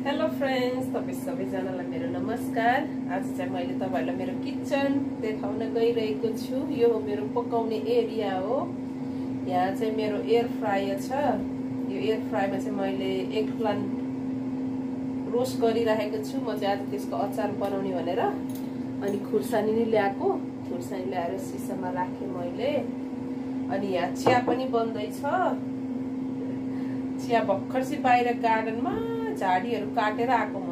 Hello friends, तपाईं सबैजनालाई मेरो नमस्कार। आज चाहिँ मैले तपाईहरुलाई मेरो किचन देखाउन गइरहेको छु। यो मेरो पकाउने एरिया हो। यहाँ चाहिँ मेरो एयर फ्रायर छ। यो एयर फ्रायरमा चाहिँ मैले एग प्लान्ट रोस्ट गरिरहेको छु। म चाहिँ आज त्यसको अचार बनाउने भनेर अनि खुर्सानी नै ल्याएको। खुर्सानी ल्याएर सिसामा राखे मैले। अनि यहाँ चिया पनि बन्दै छ। चिया भर्खरसी बाहिर गार्डनमा झाडीहरु काटेर आएको म।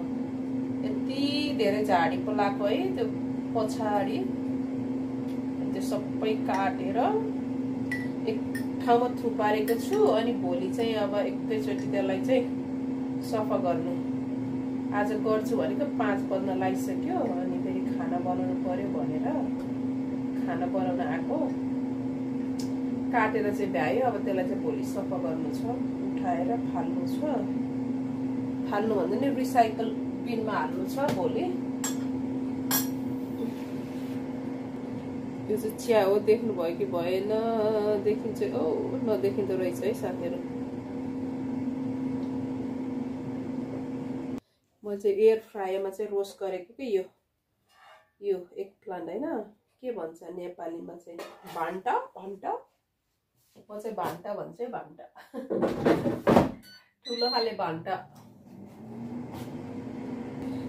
यति धेरै झाडी पलाएको है त्यो पछाडी। त्यो सबै काटेर एक ठाउँमा थुपारेको छु। अनि भोलि चाहिँ अब एकैचोटी त्यसलाई चाहिँ सफा गर्ने। आज गर्छु भनेको 5 बज्न लागिसक्यो। अनि फेरि खाना बनाउनु पर्यो भनेर खाना बनाउन आएको। काटेर चाहिँ भ्यायो। अब त्यसलाई चाहिँ भोलि सफा गर्नु छ। उठाएर फाल्नु छ। फाल्नु भन्दा नि रिसाइकल बिनमा हाल्नु छ भोलि। यो चाहिँ चिया हो। देख्नु भयो कि भएन? देखिन्छ। ओ नदेखिँदो रहेछ है साथीहरु। म चाहिँ एयर फ्रायरमा चाहिँ रोस्ट गरेको कि यो एग प्लान्ट हैन। के भन्छ नेपालीमा चाहिँ भान्टा भान्टा। म चाहिँ भान्टा भन्छु है, भान्टा। ठुलो खाले भान्टा।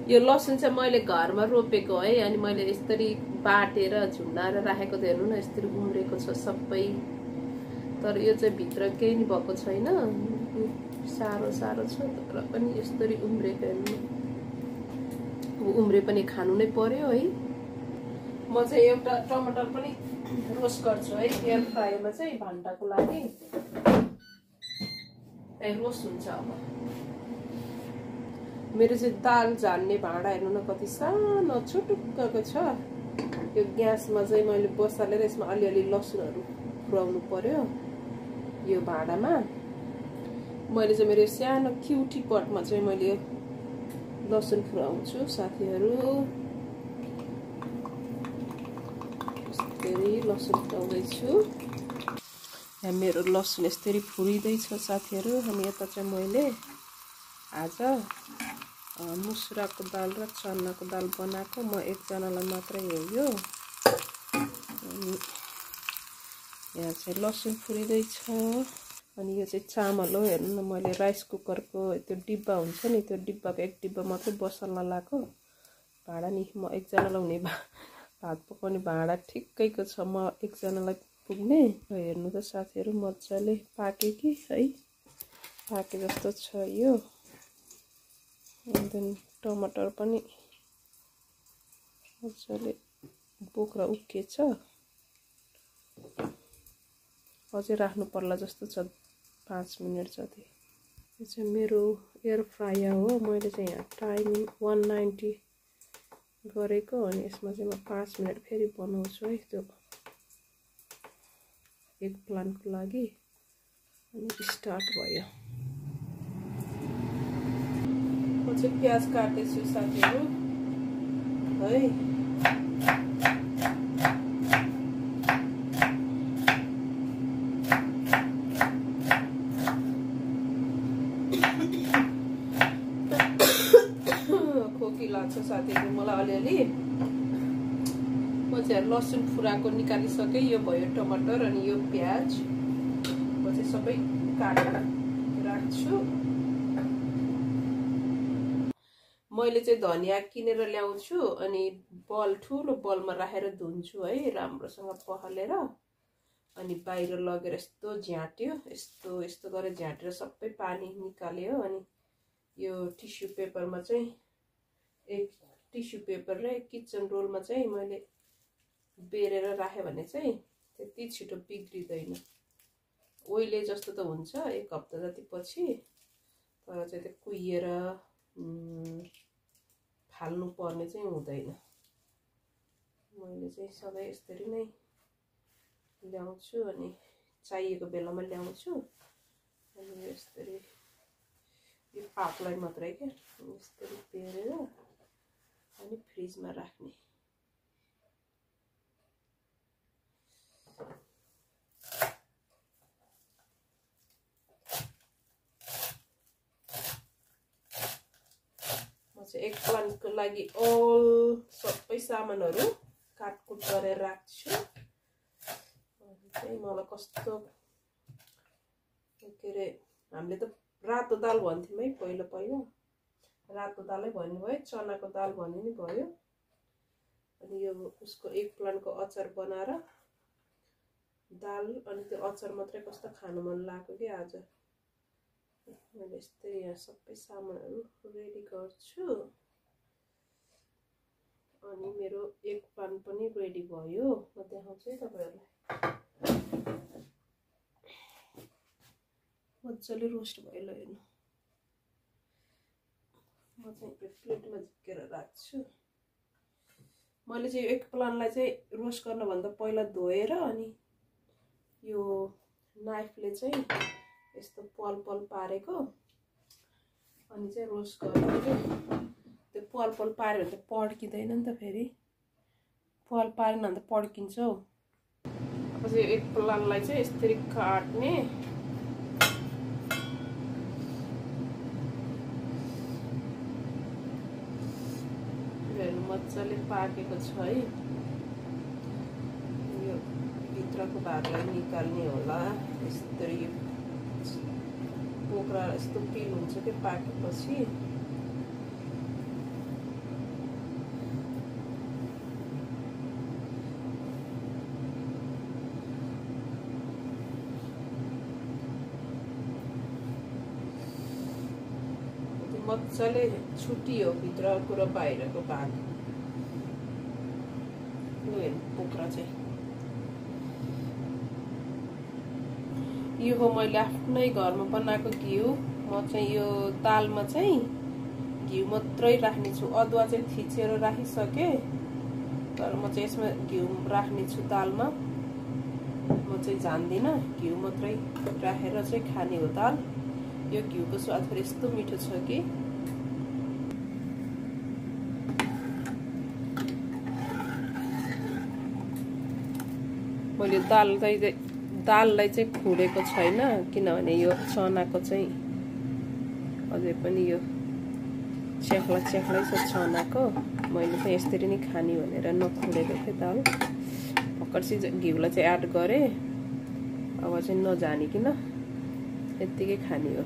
यो लसुन चाहिँ मैले घरमा रोपेको है। अनि मैले यसरी बाटेर झुन्डाएर राखेको त हेर्नु न, यसरी उम्रेको छ सबै। तर यो चाहिँ भित्र केही नि भएको छैन। सारो सारो छ तर पनि यसरी उम्रेको हेर्नु। उम्रे पनि खानु नै पर्यो है। म चाहिँ एउटा टमाटर पनि रोस्ट गर्छु है एयर फ्रायरमा चाहिँ भान्टाको लागि। रोस्ट हुन्छ। अब मेरो चाहिँ दाल झान्ने भाँडा हेर्नु न, कति सानो छुटुक्कको छ। यो ग्यासमा चाहिँ मैले बसालेर यसमा अलिअलि लसुनहरु पुर्याउनु पर्यो। यो भाँडामा मैले चाहिँ मेरो सानो क्युटी पटमा चाहिँ मैले लसुन पुर्याउँछु साथीहरु। यसरी लसुन पुर्याउँदै छु। यहाँ मेरो लसुन यसरी फुरिदै छ साथीहरु। अनि यता चाहिँ मैले आज मुसुराको दाल र चन्नाको दाल बनाएको। म एकजनालाई मात्रै हो यो। अनि यहाँ चाहिँ लसुन फुरिदै छ। अनि यो चाहिँ चामल हो हेर्नु न। मैले राइस कुकरको त्यो डिब्बा हुन्छ नि, त्यो डिब्बाको एक डिब्बा मात्रै बसाल्न लाएको भाँडा नि। म एकजनालाई हुने भात पकाउने भाँडा ठिक्कैको छ। म एकजनालाई पुग्ने। हेर्नु त साथीहरु, मज्जाले पाके कि है। पाके जस्तो छ यो। अनि टमाटर पनि मज्जाले बोक्रा उक्केछ। अझै राख्नु पर्ला जस्तो छ, 5 मिनेट जति। यो चाहिँ मेरो एयर फ्रायर हो। मैले चाहिँ यहाँ टाइमिङ 190 गरेको। अनि यसमा चाहिँ म 5 मिनेट फेरि बनाउँछु है त्यो एग प्लान्टको लागि। अनि स्टार्ट भयो। म चाहिँ प्याज काट्दैछु साथीहरु है। खोकी लाग्छ साथीहरु मलाई अलिअलि। म चाहिँ लसुन फुराको निकालिसके। यो भयो टमाटर अनि यो प्याज। म चाहिँ सबै काटेर राख्छु। मैले चाहिँ धनिया किनेर ल्याउँछु। अनि ठुलो बलमा राखेर धुन्छु है राम्रोसँग पखालेर। अनि बाहिर लगेर यस्तो झ्याट्यो। यस्तो गरेर झ्याटेर सबै पानी निकाल्यो। अनि यो टिस्यु पेपरमा चाहिँ एक टिस्यु पेपर र किचन रोलमा चाहिँ मैले बेरेर राखे भने चाहिँ त्यति छिटो बिग्रिदैन। ओइले जस्तो त हुन्छ 1 हप्ता जति पछि। तर चाहिँ त्यो कुहिएर फाल्नु पर्ने चाहिँ हुँदैन। मैले चाहिँ सधैँ यसरी नै ल्याउँछु। अनि चाहिएको बेलामा ल्याउँछु। अनि यसरी यो पातलाई मात्रै के यसरी बेरेर अनि फ्रिजमा राख्ने। चाहिँ एक प्लान्टको लागि अल सबै सामानहरु काटकुट गरेर राख्छु। चाहिँ मलाई कस्तो के रे हामीले त रातो दाल भन्थ्यौं है पहिलो रातो दालै भन्नुभयो, चनाको दाल भन्ने नि भयो। अनि यो उसको एक प्लान्टको अचार बनाएर दाल अनि त्यो अचार मात्रै कस्तो खानु मन लाग्यो कि आज। मैले यस्तै यहाँ सबै सामानहरु रेडी गर्छु। अनि मेरो एक प्लान्ट पनि रेडी भयो। म देखाउँछु है तपाईहरुलाई। मजाले रोस्ट भयो ल हेर्नु। म चाहिँ प्लेटमा झिकेर राख्छु। मैले चाहिँ एक प्लान्टलाई चाहिँ रोस्ट गर्न भन्दा पहिला धोएर अनि यो नाइफले चाहिँ यस्तो पल पारेको अनि चाहिँ रोस्ट गरेको। त्यो पल पार्यो भने त पड्किदैन नि त फेरि। पल पारेन भने त पड्किन्छ हौ। अब चाहिँ एक प्लान्टलाई चाहिँ यसरी काट्ने। मजाले पाकेको छ है। यो भित्रको भागलाई निकाल्ने होला। यसरी पोखरा यस्तो पिल हुन्छ कि पाकेपछि। मजाले छुटियो भित्रको र बाहिरको भाग। पोखरा चाहिँ यो हो मैले आफ्नै घरमा बनाएको घिउ। म चाहिँ यो दालमा चाहिँ घिउ मात्रै राख्ने छु। अदुवा चाहिँ थिचेर राखिसके, तर म चाहिँ यसमा घिउ राख्ने छु दालमा। म चाहिँ जान्दिन, घिउ मात्रै राखेर चाहिँ खाने हो दाल। यो घिउको स्वाद फेरि यस्तो मिठो छ कि। मैले दाललाई चाहिँ खुडेको छैन, किनभने यो चनाको चाहिँ अझै पनि यो चेख्ला छ चनाको। मैले चाहिँ यसरी नै खानी भनेर नखुडेको थिएँ दाल। भर्खरसी घिउलाई चाहिँ एड गरेँ। अब चाहिँ नजानिकन यत्तिकै खानी हो।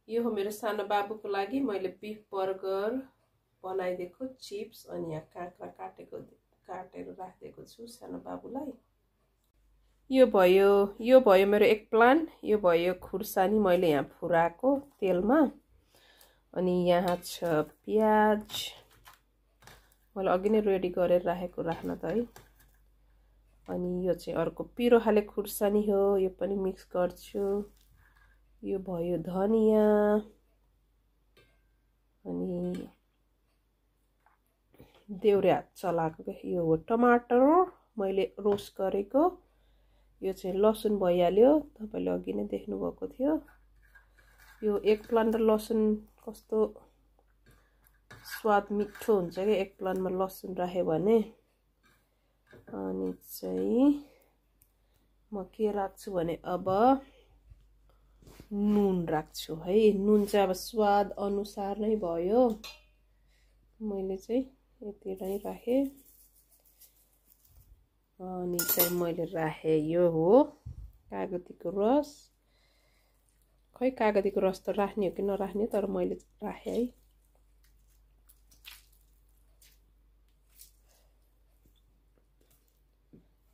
यो हो मेरो सानो बाबुको लागि मैले बिफ बर्गर बनाइदिएको चिप्स अनि यहाँ काँक्रा काटेर राखिदिएको छु सानो बाबुलाई। यो भयो मेरो एक प्लान्ट। यो भयो खुर्सानी मैले यहाँ फुराएको तेलमा। अनि यहाँ छ प्याज मैले अघि नै रेडी गरेर राखेको राख्न त है। अनि यो चाहिँ अर्को पिरो खाले खुर्सानी हो, यो पनि मिक्स गर्छु। यो भयो धनिया अनि देउरे हात चलाएको यो हो टमाटर मैले रोस्ट गरेको। यो चाहिँ लसुन भइहाल्यो, तपाईले अघि नै देख्नु भएको थियो। यो एक प्लान्ट लसुन कस्तो स्वाद मिठो हुन्छ के एक प्लान्टमा लसुन राख्यो भने। अनि चाहिँ म के राख्छु भने अब नुन राख्छु है। नुन चाहिँ अब स्वाद अनुसार नै भयो। मैले चाहिँ यति नै राखे। अनि चाहिँ मैले राखे यो हो कागतीको रस। खै कागतीको रस त राख्ने हो कि नराख्ने, तर मैले राखे है।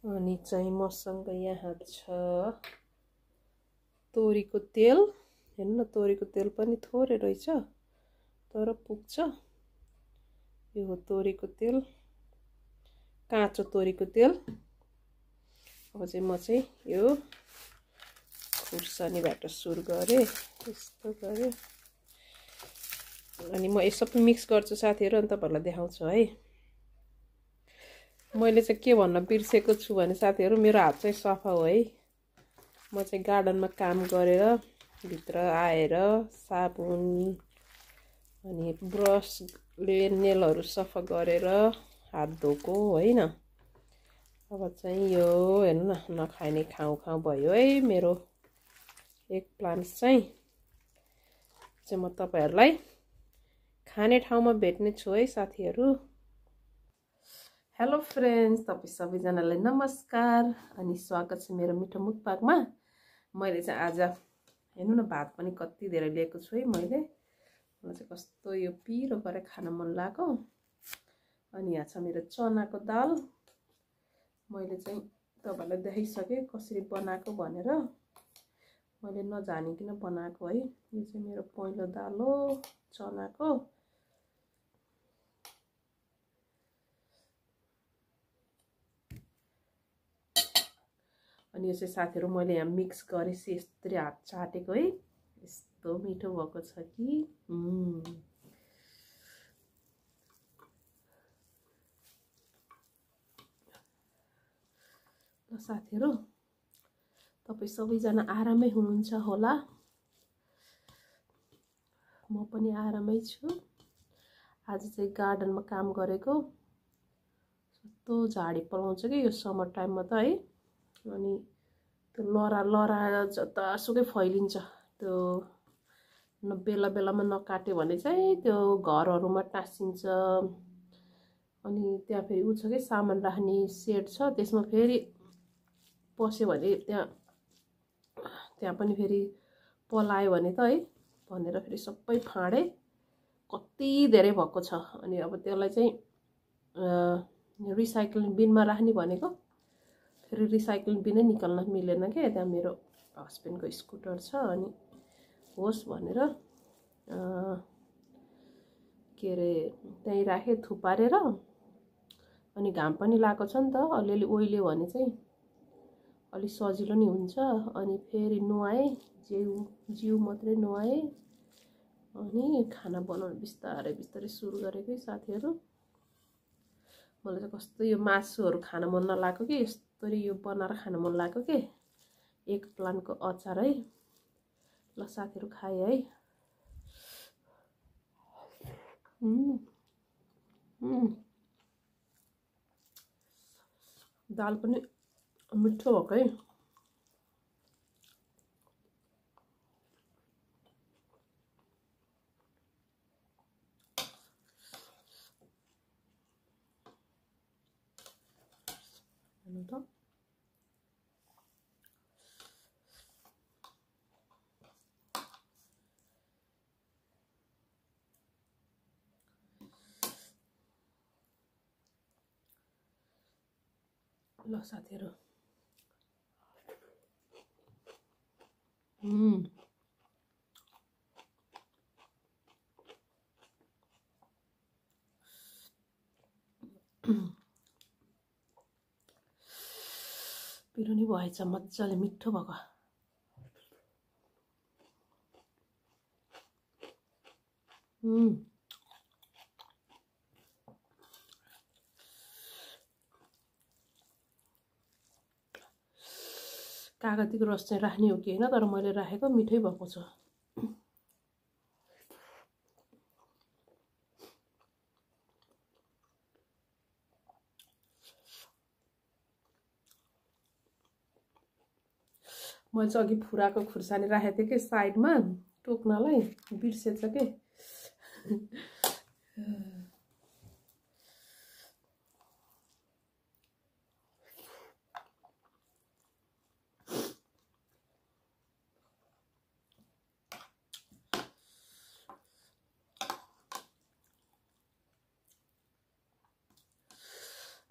अनि चाहिँ मसँग यहाँ छ तोरीको तेल। हेर्नु न तोरीको तेल पनि थोरै रहेछ तर पुग्छ। यो हो तोरीको तेल, काँचो तोरीको तेल। अब चाहिँ म चाहिँ यो खुर्सानीबाट सुरु गरेँ, यस्तो गरेँ। अनि म यो सबै मिक्स गर्छु साथीहरु, अनि तपाईहरुलाई देखाउँछु है। मैले चाहिँ के भन्न बिर्सेको छु भने साथीहरु, मेरो हात चाहिँ सफा हो है। म चाहिँ गार्डनमा काम गरेर भित्र आएर साबुन अनि ब्रसले नेलहरु सफा गरेर हात धोको हैन। अब चाहिँ यो हेर्नु न नखाने खाउ भयो है मेरो एक प्लान्ट चाहिँ। म तपाईहरुलाई खाने ठाउँमा भेट्ने छु है साथीहरू। हेलो फ्रेन्ड्स, तपाईँ सबैजनालाई नमस्कार अनि स्वागत छ मेरो मिठो मुखपाकमा। मैले चाहिँ आज हेर्नु न भात पनि कति धेरै लिएको छु है। मलाई चाहिँ कस्तो यो पिरो गरेर खान मन लाग्यो। अनि यहाँ छ मेरो चनाको दाल। मैले चाहिँ तपाईहरुलाई देखाइसकेँ कसरी बनाएको भनेर। मैले नजानिकन बनाएको है। यो चाहिँ मेरो पहिलो दाल हो चनाको। अनि यो चाहिँ साथीहरु मैले यहाँ मिक्स गरेपछि यस्तरी हात चाटेको है। यस्तो मिठो भएको छ कि ल साथीहरु, तपाई सबैजना आरामै हुनुहुन्छ होला। म पनि आरामै छु। आज चाहिँ गार्डनमा काम गरेको। कस्तो झाडी पलाउँछ कि यो समर टाइममा त है। अनि त्यो लरा जतासुकै फैलिन्छ। त्यो बेला बेलामा नकाट्यो भने चाहिँ त्यो घरहरुमा टाँसिन्छ। अनि त्यहाँ फेरि उ छ के सामान राख्ने सेड छ, त्यसमा फेरि पस्यो भने त्यहाँ पनि फेरि पलायो भने त है भनेर फेरि सबै फाडे। कति धेरै भएको छ। अनि अब त्यसलाई चाहिँ रिसाइक्लिङ बिनमा राख्ने भनेको, फेरि रिसाइक्लिङ बिनै निकाल्न मिलेन के। त्यहाँ मेरो हस्बेन्डको स्कुटर छ। अनि होस् भनेर के अरे त्यहीँ राखेँ थुपारेर। अनि घाम पनि लागेको छ नि त, अलिअलि ओइल्यो भने चाहिँ अलि सजिलो नि हुन्छ। अनि फेरि नुहाएँ, जिउ मात्रै नुहाएँ। अनि खाना बनाउन बिस्तारै बिस्तारै सुरु गरेको साथीहरु। मलाई चाहिँ कस्तो यो मासुहरु खान मन नलाग्यो कि यस्तरी यो बनाएर खान मन लाग्यो के। एक प्लान्टको अचार है। ल साथीहरु खाए है। दाल पनि मिठो भएको है। हेर्नु त ल साथीहरु। पिरो नि भएछ मजाले मिठो भएको। कागतीको रस चाहिँ राख्ने हो कि हैन, तर मैले राखेको मिठै भएको छ। मैले चाहिँ अघि फुराको खुर्सानी राखेको थिएँ कि साइडमा टोक्नलाई, बिर्सेछ के।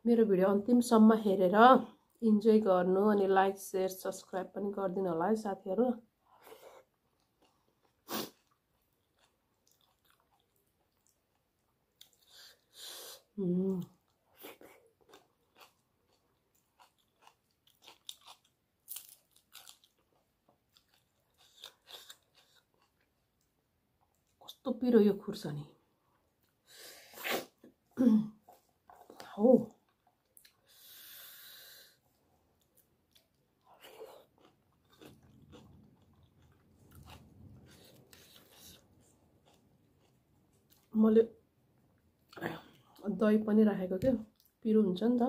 मेरो भिडियो अन्तिमसम्म हेरेर इन्जोय गर्नु अनि लाइक शेयर सब्स्क्राइब पनि गरिदिनु होला है साथीहरु। कस्तो पिरो यो खुर्सानी हो। मैले दही पनि राखेको के, पिरो हुन्छ नि त।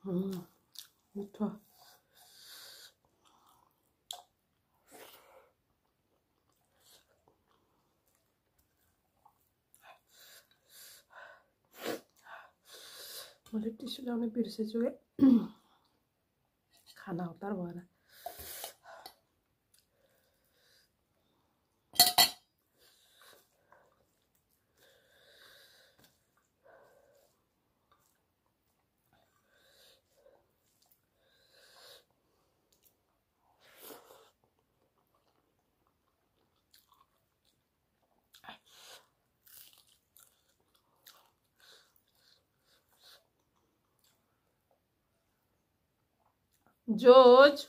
मिठो मैले टिस्यु ल्याउनै बिर्सेछु के खाना हतार भएर जोज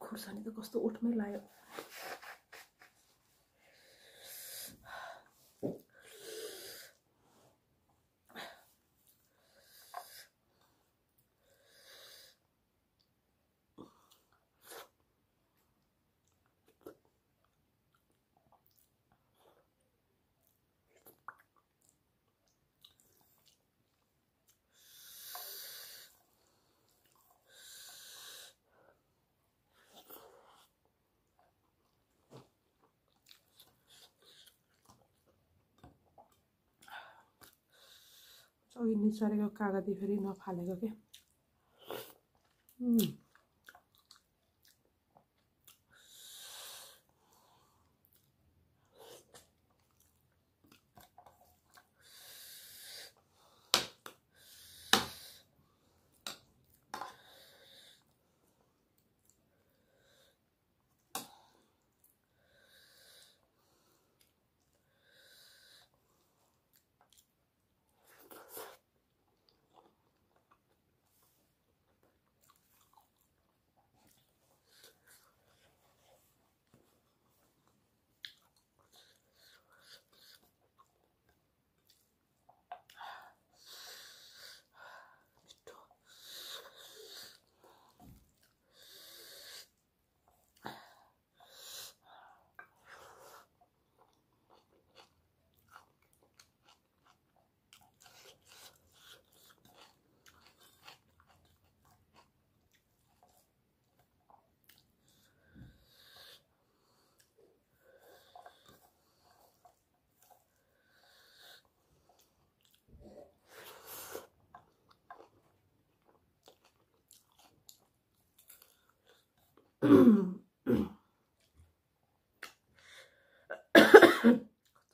खुर्सानी त कस्तो उठ्मै लाग्यो अघि निचरेको कागती फेरि नफालेको के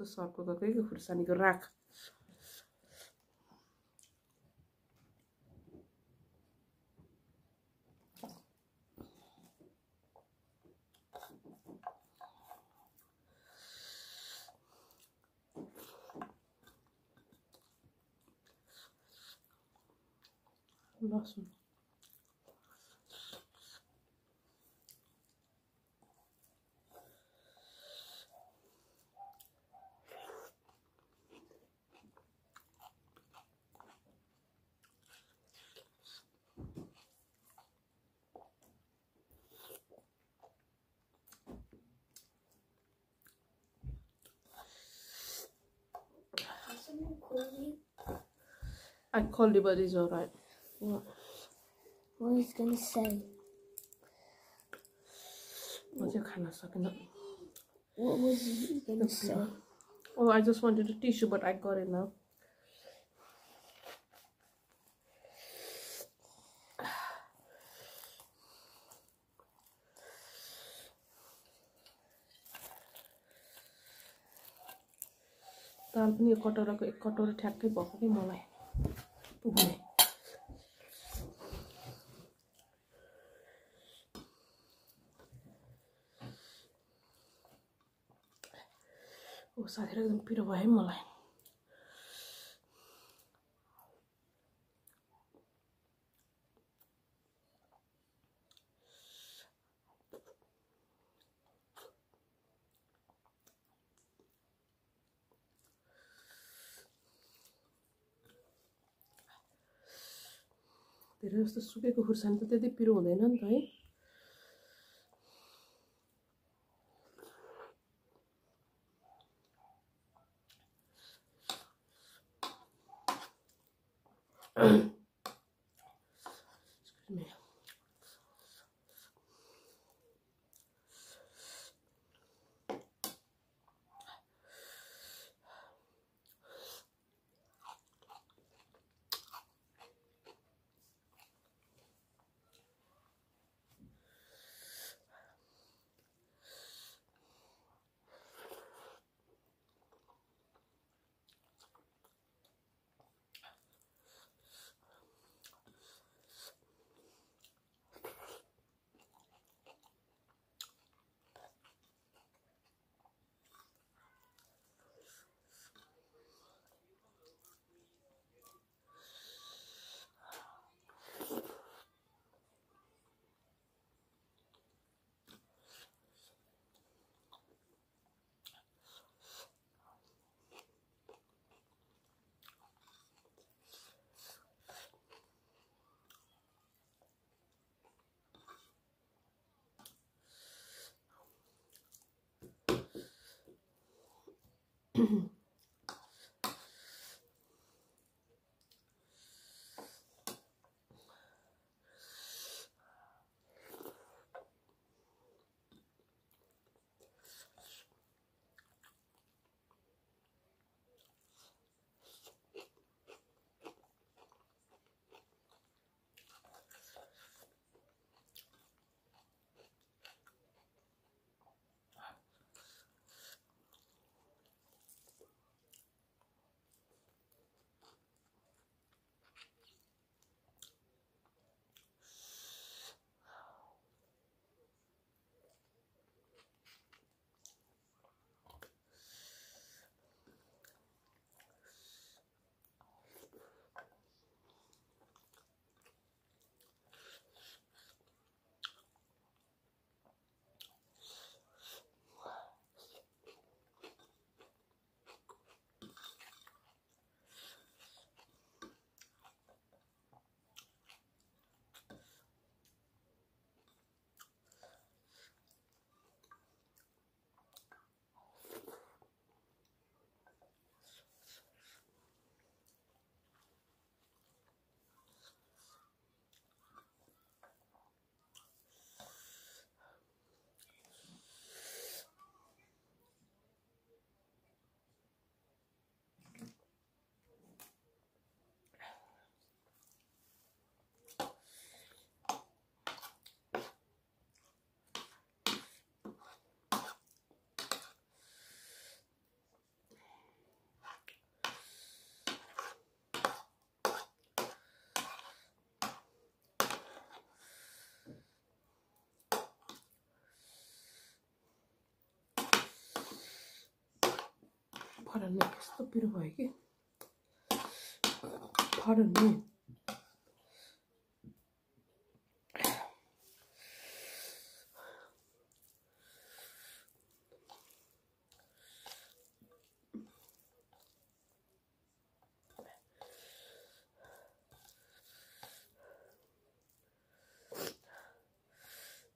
कस्तो सर्को गएको खुर्सानीको राख लसुन I called you, but it's alright. What was he gonna say? What's your kind of sucking up? What was he gonna say? Oh, I just wanted a tissue, but I got it now. दाल पनि यो कटोराको एक कटोरा ठ्याक्कै भएको कि मलाई पुग्ने ओ साथीहरु एकदम पिरो भयो है मलाई धेरै जस्तो सुकेको खुर्सानी त त्यति पिरो हुँदैन नि त है me. Pardon me, कस्तो पिरो भयो कि pardon me.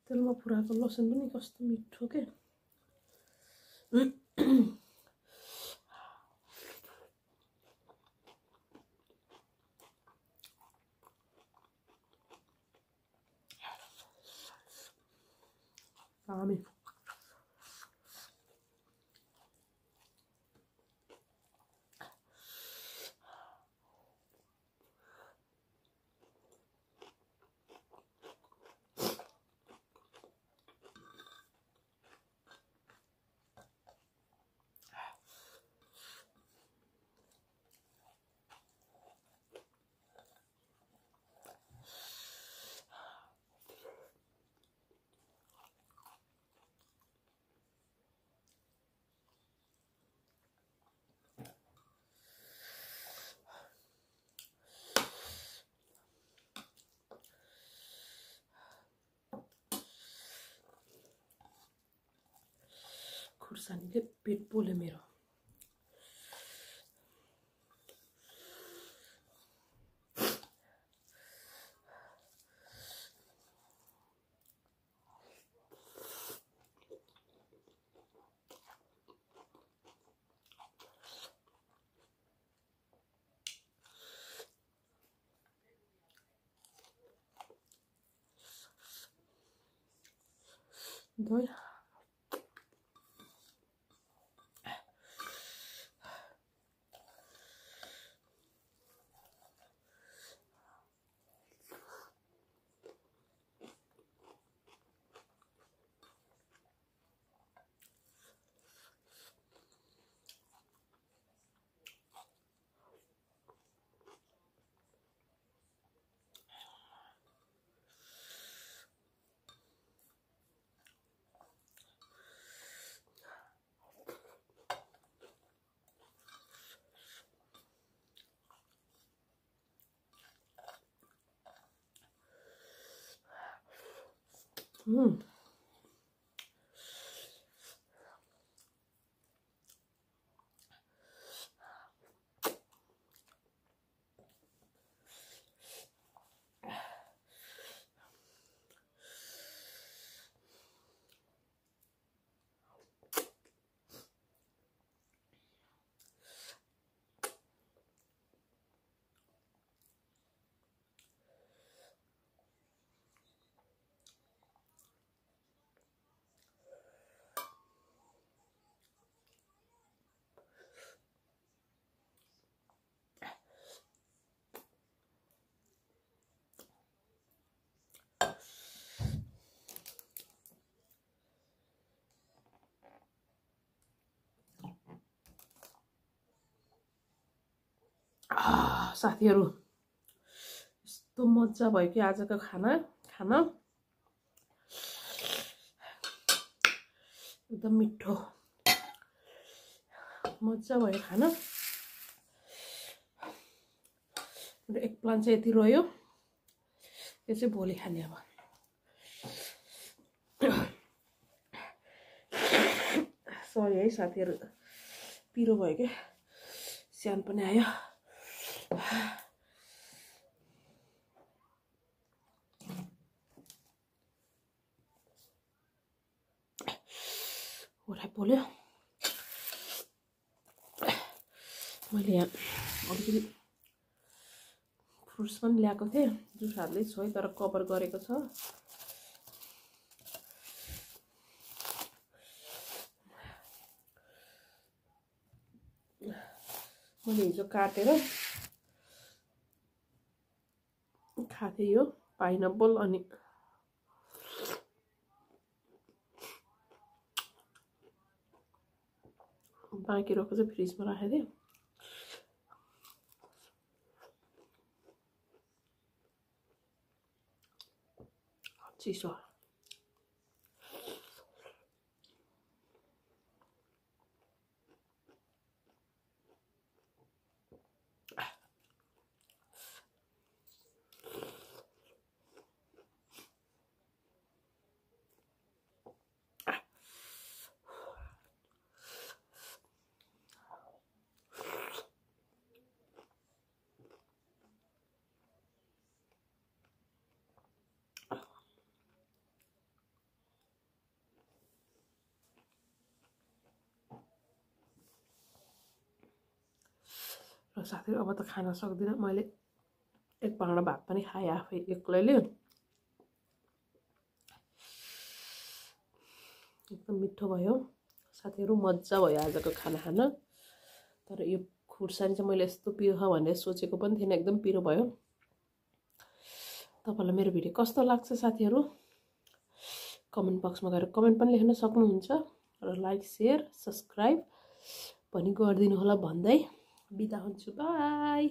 तेलमा पुराको लसुन पनि कस्तो मिठो के दामी खुर्सानीले पेट पोल्यो मेरो दही साथीहरु यस्तो मजा भयो कि आजको खाना खान एकदम मिठो मजा भयो खान एक प्लान चाहिँ यति रह्यो यो चाहिँ भोलि खाने अब सरी है साथीहरु पिरो भयो के स्यान पनि आयो ओरा पोल्यो मैले यहाँ अलिकति फ्रुट्स पनि ल्याएको थिएँ जुस हाल्दै छु है तर कभर गरेको छ मैले हिजो काटेर खाथे यो पाइनएप्पल अनि बाँकी रहेको चाहिँ फ्रिजमा राखेको थिएँ चिसो र साथीहरु अब त खान सक्दिनँ मैले एक भाँडा भात पनि खाएँ आफै एक्लैले एकदम मिठो भयो साथीहरु मजा भयो आजको खाना खान तर यो खुर्सानी चाहिँ मैले यस्तो पिरो छ भनेर सोचेको पनि थिएन एकदम पिरो भयो तपाईलाई मेरो भिडियो कस्तो लाग्छ साथीहरु कमेन्ट बक्समा गएर कमेन्ट पनि लेख्न सक्नुहुन्छ र लाइक शेयर सब्स्क्राइब पनि गरिदिनु होला भन्दै बिदा हुन्छु बाइ